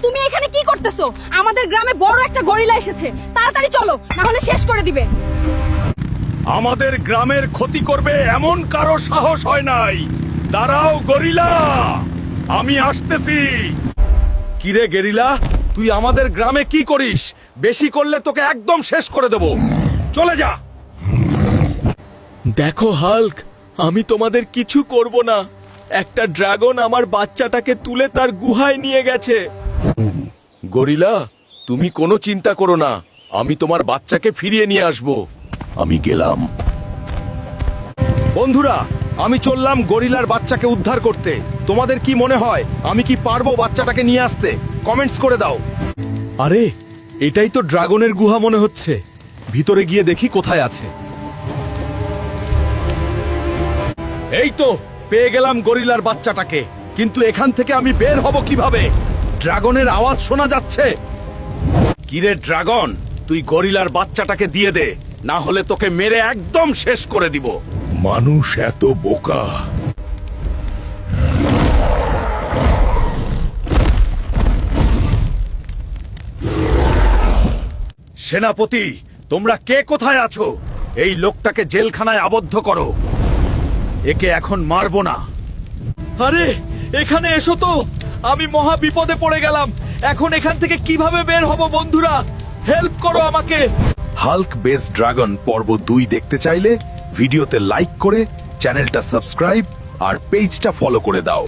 তুমি এখানে কি করতেছো? আমাদের গ্রামে বড় একটা গরিলা এসেছে, তাড়াতাড়ি চলো, না হলে শেষ করে দিবে। আমাদের গ্রামের ক্ষতি করবে এমন কারো সাহস হয় নাই। দাঁড়াও গরিলা, আমি আসতেছি। কিরে গেরিলা, তুই আমাদের গ্রামে কি করিস? বেশি করলে তোকে একদম শেষ করে দেব। চলে যা। দেখো হাল্ক, আমি তোমাদের কিছু করব না। একটা ড্রাগন আমার বাচ্চাটাকে তুলে তার গুহায় নিয়ে গেছে। গরিলা, তুমি কোনো চিন্তা করো না, আমি তোমার বাচ্চাকে ফিরিয়ে নিয়ে আসব। আমি গেলাম। বন্ধুরা, আমি চললাম গরিলার বাচ্চাকে উদ্ধার করতে। তোমাদের কি মনে হয় আমি কি পারবো বাচ্চাটাকে নিয়ে আসতে? কমেন্টস করে দাও। আরে, এটাই তো ড্রাগনের গুহা মনে হচ্ছে। ভিতরে গিয়ে দেখি কোথায় আছে। এই তো পেয়ে গেলাম গরিলার বাচ্চাটাকে, কিন্তু এখান থেকে আমি বের হব কিভাবে? ড্রাগনের আওয়াজ শোনা যাচ্ছে। কিরে ড্রাগন, তুই গরিলার বাচ্চাটাকে দিয়ে দে, না হলে তোকে মেরে একদম শেষ করে দিব। মানুষ এত বোকা। সেনাপতি, তোমরা কে কোথায় আছো? এই লোকটাকে জেলখানায় আবদ্ধ করো। একে এখন মারবো না। আরে, এখানে এসো তো, আমি মহা বিপদে পড়ে গেলাম। এখন এখান থেকে কিভাবে বের হব? বন্ধুরা, হেল্প করো আমাকে। হাল্ক বেস ড্রাগন পর্ব 2 দেখতে চাইলে ভিডিওতে লাইক করে চ্যানেলটা সাবস্ক্রাইব আর পেজটা ফলো করে দাও।